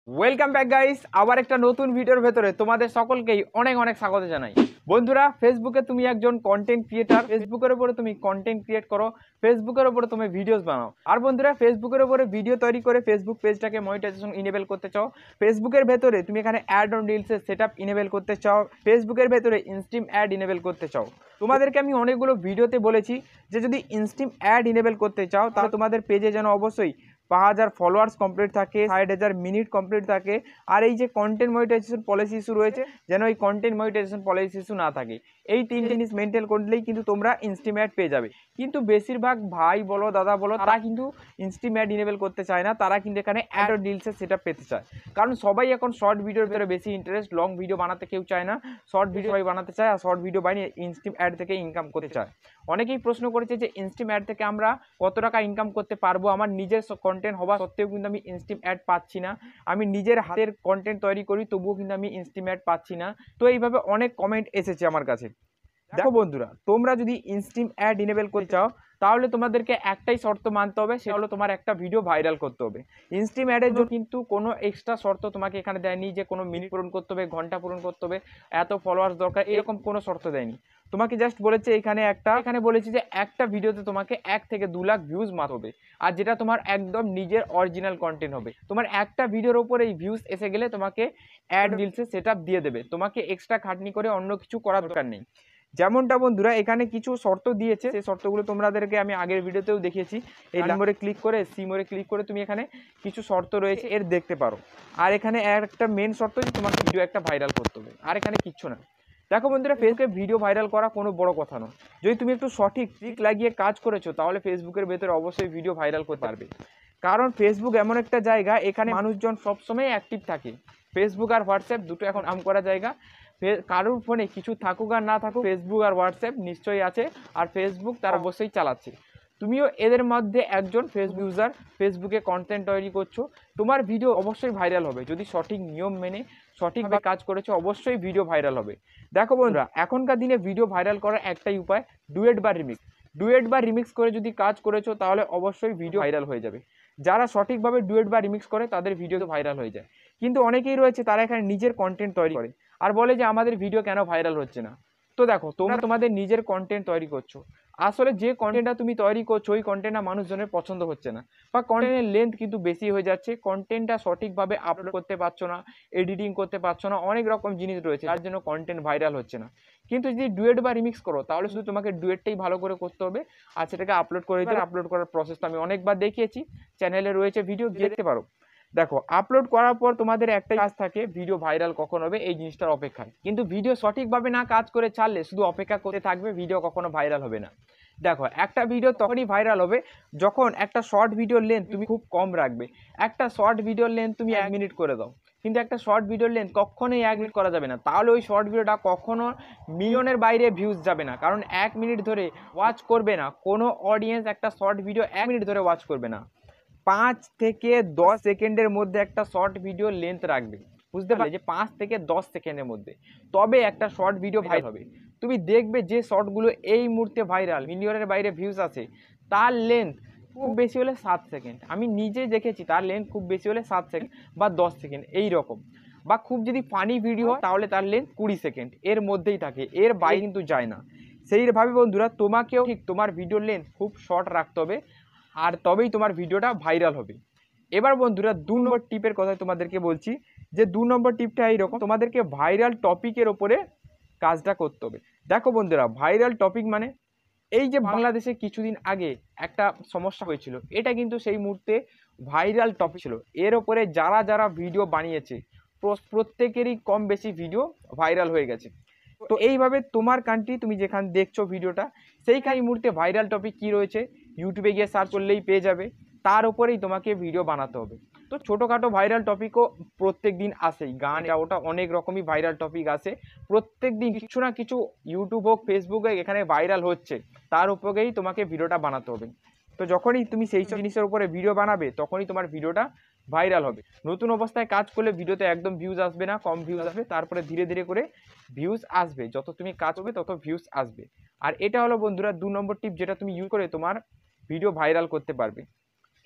Welcome back guys, আবার একটা নতুন ভিডিওর ভেতরে তোমাদের সকলকেই অনেক অনেক স্বাগত জানাই। বন্ধুরা, ফেসবুকে তুমি একজন কন্টেন্ট ক্রিয়েটার, ফেসবুকের উপরে তুমি কন্টেন্ট ক্রিয়েট করো, ফেসবুকের উপরে তুমি ভিডিওস বানাও। আর বন্ধুরা, ফেসবুকের উপরে ভিডিও তৈরি করে ফেসবুক পেজটাকে মনিটাইজেশন ইনেবল করতে চাও, ফেসবুকের ভেতরে তুমি এখানে অ্যাড অন রিলসের সেটআপ ইনেবল করতে চাও, ফেসবুকের ভেতরে ইনস্ট্রিম অ্যাড ইনেবল করতে চাও। তোমাদেরকে আমি অনেকগুলো ভিডিওতে বলেছি যে যদি ইনস্ট্রিম অ্যাড ইনেবল করতে চাও তাহলে তোমাদের পেজে যেন অবশ্যই 5000 ফলোয়ার্স কমপ্লিট থাকে, 60,000 মিনিট কমপ্লিট থাকে। আর এই যে কন্টেন্ট মনিটাইজেশন পলিসি ইস্যু রয়েছে, যেন এই কন্টেন্ট মনিটাইজেশন পলিসি ইস্যু না থাকে। এই তিন জিনিস মেনটেন করলেই কিন্তু তোমরা ইনস্ট্রিম অ্যাড পেয়ে যাবে। কিন্তু বেশিরভাগ ভাই বলো, দাদা বলো, তারা কিন্তু ইনস্ট্রিম অ্যাড ইনেবল করতে চায় না। তারা কিন্তু এখানে অ্যাড ও রিলসের সেটআপ পেতে চায়, কারণ সবাই এখন শর্ট ভিডিওর ভিতরে বেশি ইন্টারেস্ট। লং ভিডিও বানাতে কেউ চায় না, শর্ট ভিডিও সবাই বানাতে চায়, আর শর্ট ভিডিও বানিয়ে ইনস্ট্রিম অ্যাড থেকে ইনকাম করতে চায়। অনেকেই প্রশ্ন করেছে যে ইনস্ট্রিম অ্যাড থেকে আমরা কত টাকা ইনকাম করতে পারবো। আমার নিজের কন্টেন্ট হওয়া সত্ত্বেও কিন্তু আমি ইনস্ট্রিম অ্যাড পাচ্ছি না, আমি নিজের হাতের কন্টেন্ট তৈরি করি তবুও কিন্তু আমি ইনস্ট্রিম অ্যাড পাচ্ছি না। তো এইভাবে অনেক কমেন্ট এসেছে আমার কাছে। দেখো বন্ধুরা, তোমরা যদি ইনস্ট্রিম অ্যাড ইনেবল করতে চাও তাহলে তোমাদেরকে একটাই শর্ত মানতে হবে, সেটা হলো তোমার একটা ভিডিও ভাইরাল করতে হবে। ইনস্ট্রিম অ্যাডের জন্য কিন্তু কোনো এক্সট্রা শর্ত তোমাকে এখানে দেয়নি যে কোনো মিনিট পূরণ করতে হবে, ঘন্টা পূরণ করতে হবে, এত ফলোয়ার্স দরকার, এরকম কোনো শর্ত দেয়নি। তোমাকে জাস্ট বলেছে এখানে বলেছে যে একটা ভিডিওতে তোমাকে 1 থেকে 2 লাখ ভিউজ মাত্র হবে, আর যেটা তোমার একদম নিজের অরিজিনাল কন্টেন্ট হবে। তোমার একটা ভিডিওর ওপর এই ভিউজ এসে গেলে তোমাকে অ্যাড রিলসে সেটআপ দিয়ে দেবে, তোমাকে এক্সট্রা খাটনি করে অন্য কিছু করার দরকার নেই। যেমনটা বন্ধুরা এখানে কিছু শর্ত দিয়েছে, সেই শর্তগুলো তোমাদেরকে আমি আগের ভিডিওতেও দেখিয়েছি। এই নম্বরে ক্লিক করে সিমোরে ক্লিক করে তুমি এখানে কিছু শর্ত রয়েছে এর দেখতে পারো। আর এখানে একটা মেন শর্ত যে তোমাকে ভিডিও একটা ভাইরাল করতে হবে, আর এখানে কিচ্ছু না। দেখো বন্ধুরা, ফেসবুকে ভিডিও ভাইরাল করা কোনো বড় কথা নয়। যদি তুমি একটু সঠিক ট্রিক লাগিয়ে কাজ করেছো তাহলে ফেসবুকের ভেতরে অবশ্যই ভিডিও ভাইরাল করতে পারবে। কারণ ফেসবুক এমন একটা জায়গা, এখানে মানুষজন সবসময় অ্যাক্টিভ থাকে। ফেসবুক আর হোয়াটসঅ্যাপ দুটো এখন নাম করা জায়গা। কারোর ফোনে কিছু থাকুক আর না থাকুক, ফেসবুক আর হোয়াটসঅ্যাপ নিশ্চয়ই আছে, আর ফেসবুক তারা অবশ্যই চালাচ্ছে। তুমিও এদের মধ্যে একজন ফেসবুক ইউজার, ফেসবুকে কন্টেন্ট তৈরি করছো, তোমার ভিডিও অবশ্যই ভাইরাল হবে। যদি সঠিক নিয়ম মেনে সঠিকভাবে কাজ করেছো অবশ্যই ভিডিও ভাইরাল হবে। দেখো বন্ধুরা, এখনকার দিনে ভিডিও ভাইরাল করার একটাই উপায়, ডুয়েট বা রিমিক্স করে যদি কাজ করেছো তাহলে অবশ্যই ভিডিও ভাইরাল হয়ে যাবে। যারা সঠিকভাবে ডুয়েট বা রিমিক্স করে তাদের ভিডিও ভাইরাল হয়ে যায়। কিন্তু অনেকেই রয়েছে তারা এখানে নিজের কন্টেন্ট তৈরি করে আর বলে যে আমাদের ভিডিও কেন ভাইরাল হচ্ছে না। তো দেখো, তোমরা তোমাদের নিজের কন্টেন্ট তৈরি করছো, আসলে যে কন্টেন্টটা তুমি তৈরি করছো ওই কন্টেন্টটা মানুষজনের পছন্দ হচ্ছে না, বা কন্টেন্টের লেন্থ কিন্তু বেশি হয়ে যাচ্ছে, কন্টেন্টটা সঠিকভাবে আপলোড করতে পারছো না, এডিটিং করতে পারছো না, অনেক রকম জিনিস রয়েছে যার জন্য কন্টেন্ট ভাইরাল হচ্ছে না। কিন্তু যদি ডুয়েট বা রিমিক্স করো তাহলে শুধু তোমাকে ডুয়েটটাই ভালো করে করতে হবে, আর সেটাকে আপলোড করে দিতে। আপলোড করার প্রসেস তো আমি অনেকবার দেখিয়েছি, চ্যানেলে রয়েছে ভিডিও, গিয়ে দেখতে পারো। দেখো, আপলোড করার পর তোমাদের একটাই কাজ থাকে, ভিডিও ভাইরাল কখন হবে এই জিনিসটার অপেক্ষায়। কিন্তু ভিডিও সঠিকভাবে না কাজ করে ছাড়লে শুধু অপেক্ষা করতে থাকবে, ভিডিও কখনো ভাইরাল হবে না। দেখো, একটা ভিডিও তখনই ভাইরাল হবে যখন একটা শর্ট ভিডিওর লেন্থ তুমি খুব কম রাখবে। একটা শর্ট ভিডিওর লেন্থ তুমি 1 মিনিট করে দাও, কিন্তু একটা শর্ট ভিডিওর লেন্থ কখনোই 1 মিনিট করা যাবে না, তাহলে ওই শর্ট ভিডিওটা কখনো মিলিয়নের বাইরে ভিউজ যাবে না। কারণ 1 মিনিট ধরে ওয়াচ করবে না কোনো অডিয়েন্স, একটা শর্ট ভিডিও 1 মিনিট ধরে ওয়াচ করবে না। 5 থেকে 10 সেকেন্ডের মধ্যে একটা শর্ট ভিডিও লেন্থ রাখবে, বুঝতে পারলে, যে 5 থেকে 10 সেকেন্ডের মধ্যে তবে একটা শর্ট ভিডিও ভাইরাল হবে। তুমি দেখবে যে শর্টগুলো এই মুহূর্তে ভাইরাল, মিলিয়নের বাইরে ভিউজ আছে, তার লেন্থ খুব বেশি হলে 7 সেকেন্ড। আমি নিজে দেখেছি তার লেন্থ খুব বেশি হলে 7 সেকেন্ড বা 10 সেকেন্ড এই রকম। বা খুব যদি ফানি ভিডিও হয় তাহলে তার লেন্থ 20 সেকেন্ড, এর মধ্যেই থাকে, এর বাইরে কিন্তু যায় না। সেইভাবে বন্ধুরা, তোমাকেও ঠিক তোমার ভিডিওর লেন্থ খুব শর্ট রাখতে হবে, আর তবেই তোমার ভিডিওটা ভাইরাল হবে। এবার বন্ধুরা, 2 নম্বর টিপের কথা তোমাদেরকে বলছি, যে 2 নম্বর টিপটা এইরকম, তোমাদেরকে ভাইরাল টপিকের ওপরে কাজটা করতে হবে। দেখো বন্ধুরা, ভাইরাল টপিক মানে এই যে বাংলাদেশে কিছুদিন আগে একটা সমস্যা হয়েছিল, এটা কিন্তু সেই মুহূর্তে ভাইরাল টপিক ছিল। এর ওপরে যারা যারা ভিডিও বানিয়েছে প্রত্যেকেরই কম বেশি ভিডিও ভাইরাল হয়ে গেছে। তো এইভাবে তোমার কান্ট্রি, তুমি যেখানে দেখছো ভিডিওটা, সেইখানে এই মুহূর্তে ভাইরাল টপিক কি রয়েছে ইউটিউবে গিয়ে সার্চ করলেই পেয়ে যাবে, তার উপরেই তোমাকে ভিডিও বানাতে হবে। তো ছোটোখাটো ভাইরাল টপিকও প্রত্যেক দিন আসেই, গান এটা ওটা অনেক রকমই ভাইরাল টপিক আসে প্রত্যেক দিন, কিছু না কিছু ইউটিউব হোক ফেসবুক হোক এখানে ভাইরাল হচ্ছে, তার উপরেই তোমাকে ভিডিওটা বানাতে হবে। তো যখনই তুমি সেই সব জিনিসের উপরে ভিডিও বানাবে তখনই তোমার ভিডিওটা ভাইরাল হবে। নতুন অবস্থায় কাজ করলে ভিডিওতে একদম ভিউজ আসবে না, কম ভিউজ আসবে, তারপরে ধীরে ধীরে করে ভিউজ আসবে, যত তুমি কাজ করবে তত ভিউজ আসবে। আর এটা হলো বন্ধুরা 2 নম্বর টিপ, যেটা তুমি ইউজ করে তোমার ভিডিও ভাইরাল করতে পারবে।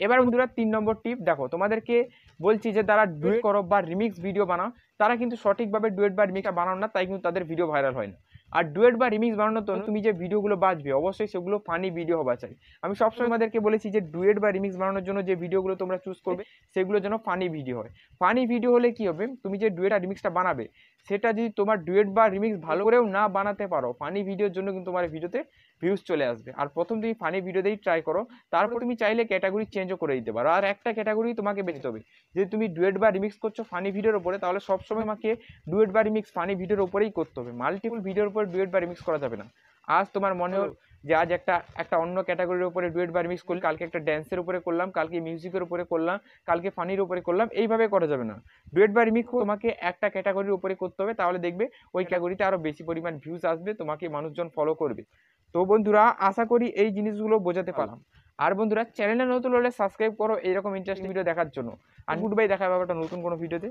এবার বন্ধুরা 3 নম্বর টিপ দেখো, তোমাদেরকে বলছি যে যারা ডুয়েট করো বা রিমিক্স ভিডিও বানাও তারা কিন্তু সঠিকভাবে ডুয়েট বা রিমিক্সটা বানাও না, তাই কিন্তু তাদের ভিডিও ভাইরাল হয় না। আর ডুয়েট বা রিমিক্স বানানোর জন্য তুমি যে ভিডিওগুলো বাজবে অবশ্যই সেগুলো ফানি ভিডিও হওয়া চাই। আমি সবসময় তোমাদেরকে বলেছি যে ডুয়েট বা রিমিক্স বানানোর জন্য যে ভিডিওগুলো তোমরা চুজ করবে সেগুলো যেন ফানি ভিডিও হয়। ফানি ভিডিও হলে কি হবে, তুমি যে ডুয়েট আর রিমিক্সটা বানাবে সেটা যদি তোমার ডুয়েট বা রিমিক্স ভালো করেও না বানাতে পারো, ফানি ভিডিওর জন্য কিন্তু তোমার ভিডিওতে ভিউজ চলে আসবে। আর প্রথম তুমি ফানি ভিডিও দিয়েই ট্রাই করো, তারপর তুমি চাইলে ক্যাটাগরি চেঞ্জও করে দিতে পারো। আর একটা ক্যাটাগরি তোমাকে বেছে হবে, যদি তুমি ডুয়েট বা রিমিক্স করছো ফানি ভিডিওর উপরে, তাহলে সবসময় তোমাকে ডুয়েট বা রিমিক্স ফানি ভিডিওর উপরেই করতে হবে, মাল্টিপল ভিডিওর উপরে ডুয়েট বা রিমিক্স করা যাবে না। আজ তোমার মনে হল যে আজ একটা অন্য ক্যাটাগরির উপরে ডুয়েট বা রিমিক্স করলাম, কালকে একটা ড্যান্সের উপরে করলাম, কালকে মিউজিকের উপরে করলাম, কালকে ফানির উপরে করলাম, এইভাবে করা যাবে না। ডুয়েট বা রিমিক্স তোমাকে একটা ক্যাটাগরির উপরে করতে হবে, তাহলে দেখবে ওই ক্যাটাগরিতে আরো বেশি পরিমাণ ভিউজ আসবে, তোমাকে মানুষজন ফলো করবে। তো বন্ধুরা আশা করি এই জিনিসগুলো বোঝাতে পারলাম। আর বন্ধুরা চ্যানেলে নতুন হলে সাবস্ক্রাইব করো এইরকম ইন্টারেস্টিং ভিডিও দেখার জন্য। আর গুড বাই, দেখা হবে একটা নতুন কোনো ভিডিওতে।